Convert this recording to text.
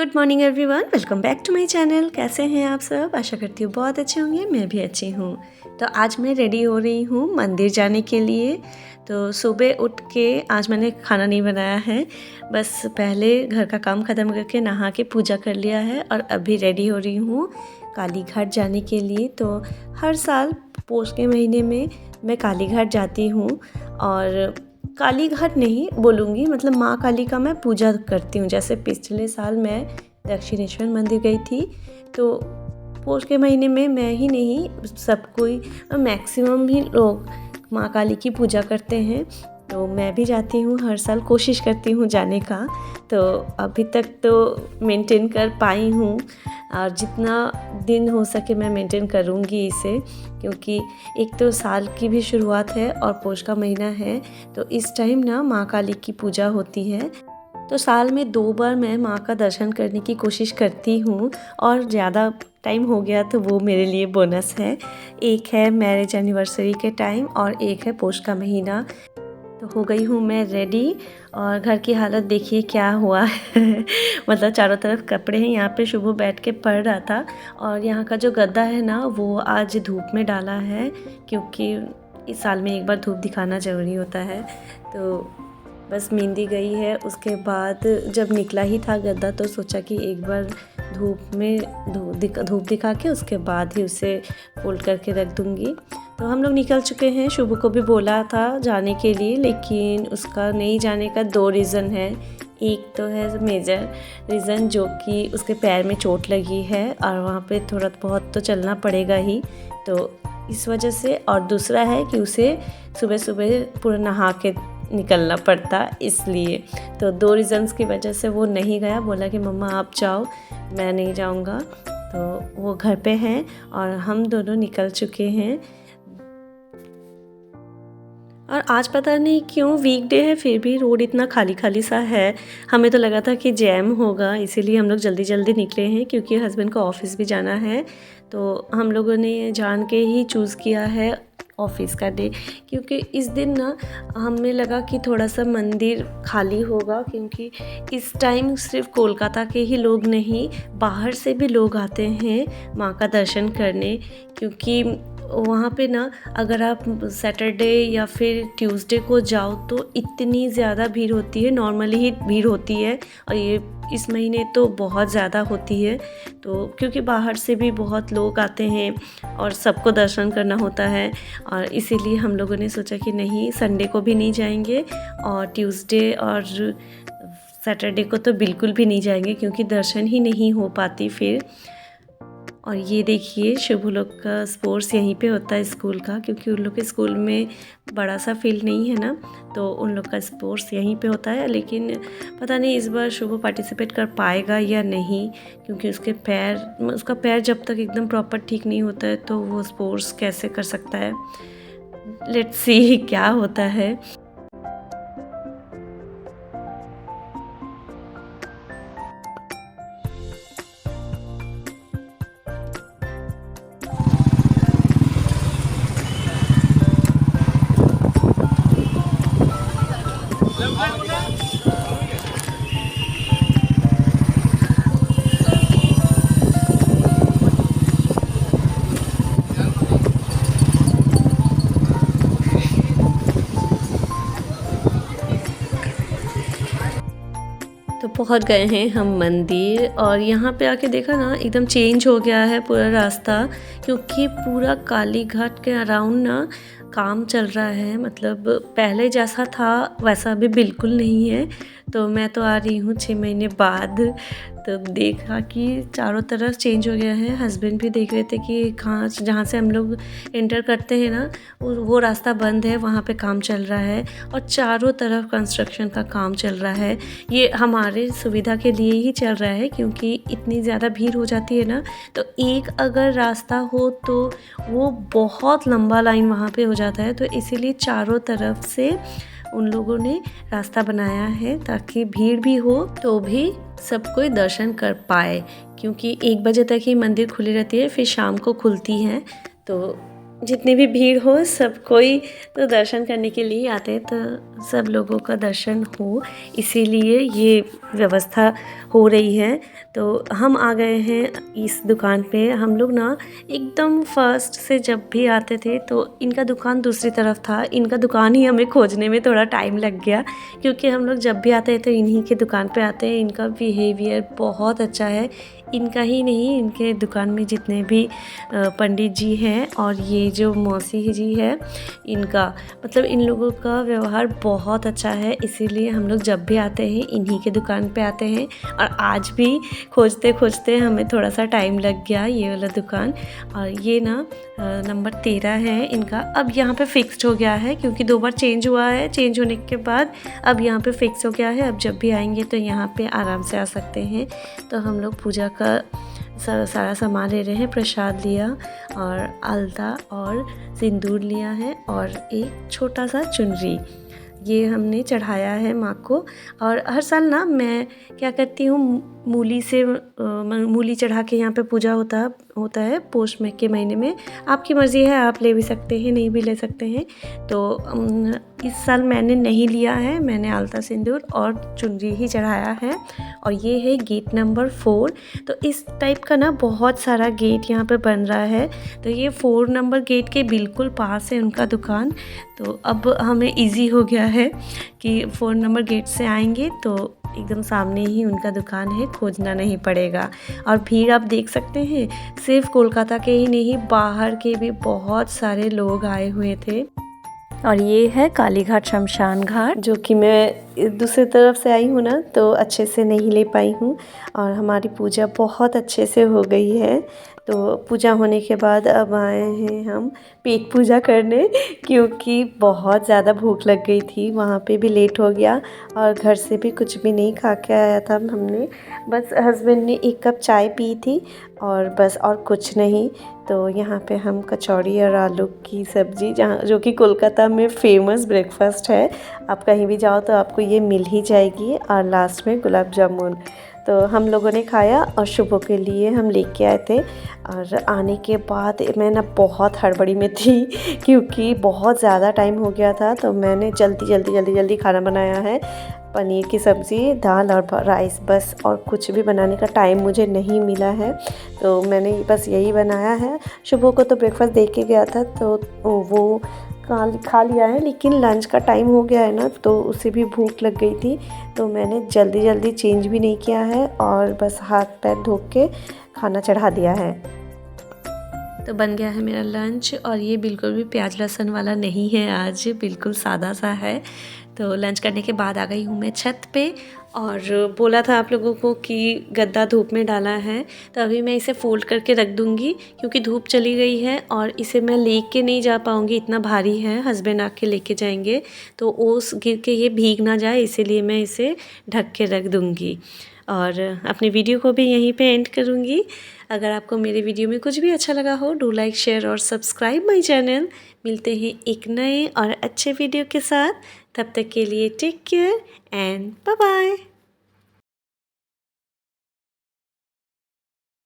Good morning everyone, welcome back to my channel. कैसे हैं आप सब? आशा करती हूँ बहुत अच्छे होंगे। मैं भी अच्छी हूँ। तो आज मैं रेडी हो रही हूँ मंदिर जाने के लिए। तो सुबह उठ के आज मैंने खाना नहीं बनाया है, बस पहले घर का काम ख़त्म करके नहा के पूजा कर लिया है और अभी रेडी हो रही हूँ काली घाट जाने के लिए। तो हर साल पौष के महीने में मैं काली घाट जाती हूँ और काली घाट नहीं बोलूँगी, मतलब माँ काली का मैं पूजा करती हूँ। जैसे पिछले साल मैं दक्षिणेश्वर मंदिर गई थी, तो पौष के महीने में मैं ही नहीं सब कोई मैक्सिमम ही लोग माँ काली की पूजा करते हैं। तो मैं भी जाती हूँ, हर साल कोशिश करती हूँ जाने का। तो अभी तक तो मेंटेन कर पाई हूँ और जितना दिन हो सके मैं मेंटेन करूँगी इसे, क्योंकि एक तो साल की भी शुरुआत है और पौष का महीना है। तो इस टाइम ना माँ काली की पूजा होती है। तो साल में 2 बार मैं माँ का दर्शन करने की कोशिश करती हूँ और ज़्यादा टाइम हो गया तो वो मेरे लिए बोनस है। एक है मैरिज एनिवर्सरी के टाइम और एक है पौष का महीना। तो हो गई हूँ मैं रेडी और घर की हालत देखिए क्या हुआ है मतलब चारों तरफ कपड़े हैं। यहाँ पे शुभ बैठ के पढ़ रहा था और यहाँ का जो गद्दा है ना वो आज धूप में डाला है, क्योंकि इस साल में एक बार धूप दिखाना ज़रूरी होता है। तो बस मेहंदी गई है, उसके बाद जब निकला ही था गद्दा तो सोचा कि एक बार धूप दिखा के उसके बाद ही उसे फोल्ड करके रख दूँगी। तो हम लोग निकल चुके हैं। शुभ को भी बोला था जाने के लिए, लेकिन उसका नहीं जाने का 2 रीज़न है। एक तो है मेजर रीज़न, जो कि उसके पैर में चोट लगी है और वहाँ पे थोड़ा बहुत तो चलना पड़ेगा ही, तो इस वजह से। और दूसरा है कि उसे सुबह सुबह पूरा नहा के निकलना पड़ता, इसलिए। तो 2 रीज़न्स की वजह से वो नहीं गया। बोला कि मम्मा आप जाओ, मैं नहीं जाऊँगा। तो वो घर पे हैं और हम दोनों निकल चुके हैं। और आज पता नहीं क्यों वीकडे है फिर भी रोड इतना खाली खाली सा है। हमें तो लगा था कि जैम होगा, इसीलिए हम लोग जल्दी जल्दी निकले हैं, क्योंकि हस्बैंड को ऑफिस भी जाना है। तो हम लोगों ने जान के ही चूज़ किया है ऑफिस का डे, क्योंकि इस दिन ना हमें लगा कि थोड़ा सा मंदिर खाली होगा, क्योंकि इस टाइम सिर्फ कोलकाता के ही लोग नहीं, बाहर से भी लोग आते हैं माँ का दर्शन करने। क्योंकि वहाँ पे ना अगर आप सैटरडे या फिर ट्यूसडे को जाओ तो इतनी ज़्यादा भीड़ होती है, नॉर्मली ही भीड़ होती है और ये इस महीने तो बहुत ज़्यादा होती है। तो क्योंकि बाहर से भी बहुत लोग आते हैं और सबको दर्शन करना होता है, और इसीलिए हम लोगों ने सोचा कि नहीं, संडे को भी नहीं जाएंगे और ट्यूसडे और सैटरडे को तो बिल्कुल भी नहीं जाएंगे, क्योंकि दर्शन ही नहीं हो पाती फिर। और ये देखिए शुभ लोग का स्पोर्ट्स यहीं पे होता है स्कूल का, क्योंकि उन लोग के स्कूल में बड़ा सा फील्ड नहीं है ना, तो उन लोग का स्पोर्ट्स यहीं पे होता है। लेकिन पता नहीं इस बार शुभ पार्टिसिपेट कर पाएगा या नहीं, क्योंकि उसका पैर जब तक एकदम प्रॉपर ठीक नहीं होता है तो वो स्पोर्ट्स कैसे कर सकता है। लेट्स सी क्या होता है। तो पहुंच गए हैं हम मंदिर, और यहाँ पे आके देखा ना एकदम चेंज हो गया है पूरा रास्ता, क्योंकि पूरा काली घाट के अराउंड ना काम चल रहा है। मतलब पहले जैसा था वैसा अभी बिल्कुल नहीं है। तो मैं तो आ रही हूँ 6 महीने बाद, तो देखा कि चारों तरफ चेंज हो गया है। हस्बैंड भी देख रहे थे कि कहाँ जहाँ से हम लोग एंटर करते हैं ना वो रास्ता बंद है, वहाँ पे काम चल रहा है और चारों तरफ कंस्ट्रक्शन का काम चल रहा है। ये हमारे सुविधा के लिए ही चल रहा है, क्योंकि इतनी ज़्यादा भीड़ हो जाती है ना, तो एक अगर रास्ता हो तो वो बहुत लंबा लाइन वहाँ पे हो जाता है। तो इसीलिए चारों तरफ से उन लोगों ने रास्ता बनाया है ताकि भीड़ भी हो तो भी सब कोई दर्शन कर पाए, क्योंकि 1 बजे तक ही मंदिर खुली रहती है, फिर शाम को खुलती है। तो जितनी भी भीड़ हो सब कोई तो दर्शन करने के लिए आते हैं, तो सब लोगों का दर्शन हो इसीलिए ये व्यवस्था हो रही है। तो हम आ गए हैं इस दुकान पे। हम लोग ना एकदम फर्स्ट से जब भी आते थे तो इनका दुकान दूसरी तरफ था। इनका दुकान ही हमें खोजने में थोड़ा टाइम लग गया, क्योंकि हम लोग जब भी आते हैं तो इन्हीं के दुकान पे आते हैं। इनका बिहेवियर बहुत अच्छा है। इनका ही नहीं, इनके दुकान में जितने भी पंडित जी हैं और ये जो मौसी जी है, इनका मतलब इन लोगों का व्यवहार बहुत अच्छा है। इसीलिए हम लोग जब भी आते हैं इन्हीं के दुकान पे आते हैं। और आज भी खोजते खोजते हमें थोड़ा सा टाइम लग गया ये वाला दुकान। और ये ना नंबर 13 है इनका। अब यहाँ पे फिक्स्ड हो गया है, क्योंकि 2 बार चेंज हुआ है। चेंज होने के बाद अब यहाँ पे फिक्स हो गया है। अब जब भी आएंगे तो यहाँ पे आराम से आ सकते हैं। तो हम लोग पूजा का सारा सामान ले रहे हैं। प्रसाद लिया और अलता और सिंदूर लिया है और एक छोटा सा चुनरी, ये हमने चढ़ाया है माँ को। और हर साल ना मैं क्या करती हूँ, मूली चढ़ा के यहाँ पे पूजा होता है पोष में के महीने में। आपकी मर्ज़ी है, आप ले भी सकते हैं, नहीं भी ले सकते हैं। तो इस साल मैंने नहीं लिया है, मैंने आलता सिंदूर और चुनरी ही चढ़ाया है। और ये है गेट नंबर 4। तो इस टाइप का ना बहुत सारा गेट यहाँ पे बन रहा है। तो ये 4 नंबर गेट के बिल्कुल पास है उनका दुकान। तो अब हमें इजी हो गया है कि 4 नंबर गेट से आएंगे तो एकदम सामने ही उनका दुकान है, खोजना नहीं पड़ेगा। और भीड़ आप देख सकते हैं, सिर्फ कोलकाता के ही नहीं, बाहर के भी बहुत सारे लोग आए हुए थे। और ये है कालीघाट शमशान घाट, जो कि मैं दूसरी तरफ से आई हूँ ना तो अच्छे से नहीं ले पाई हूँ। और हमारी पूजा बहुत अच्छे से हो गई है। तो पूजा होने के बाद अब आए हैं हम पेट पूजा करने, क्योंकि बहुत ज़्यादा भूख लग गई थी। वहाँ पे भी लेट हो गया और घर से भी कुछ भी नहीं खा के आया था हमने। बस हस्बैंड ने 1 कप चाय पी थी और बस, और कुछ नहीं। तो यहाँ पे हम कचौड़ी और आलू की सब्ज़ी, जो कि कोलकाता में फ़ेमस ब्रेकफास्ट है, आप कहीं भी जाओ तो आपको ये मिल ही जाएगी। और लास्ट में गुलाब जामुन। तो हम लोगों ने खाया और शुभ के लिए हम लेके आए थे। और आने के बाद मैं ना बहुत हड़बड़ी में थी, क्योंकि बहुत ज़्यादा टाइम हो गया था। तो मैंने जल्दी खाना बनाया है। पनीर की सब्ज़ी, दाल और राइस बस, और कुछ भी बनाने का टाइम मुझे नहीं मिला है। तो मैंने बस यही बनाया है। शुभ को तो ब्रेकफास्ट दे के गया था तो वो खा लिया है, लेकिन लंच का टाइम हो गया है ना तो उसे भी भूख लग गई थी। तो मैंने जल्दी चेंज भी नहीं किया है और बस हाथ पैर धो के खाना चढ़ा दिया है। तो बन गया है मेरा लंच, और ये बिल्कुल भी प्याज लहसुन वाला नहीं है, आज बिल्कुल सादा सा है। तो लंच करने के बाद आ गई हूँ मैं छत पे। और बोला था आप लोगों को कि गद्दा धूप में डाला है, तो अभी मैं इसे फ़ोल्ड करके रख दूँगी, क्योंकि धूप चली गई है और इसे मैं लेके नहीं जा पाऊँगी, इतना भारी है। हस्बैंड आके लेके जाएंगे तो ओस गिर के ये भीग ना जाए, इसीलिए मैं इसे ढक के रख दूँगी। और अपनी वीडियो को भी यहीं पे एंड करूँगी। अगर आपको मेरे वीडियो में कुछ भी अच्छा लगा हो, डू लाइक, शेयर और सब्सक्राइब माय चैनल। मिलते हैं एक नए और अच्छे वीडियो के साथ। तब तक के लिए take care and bye bye.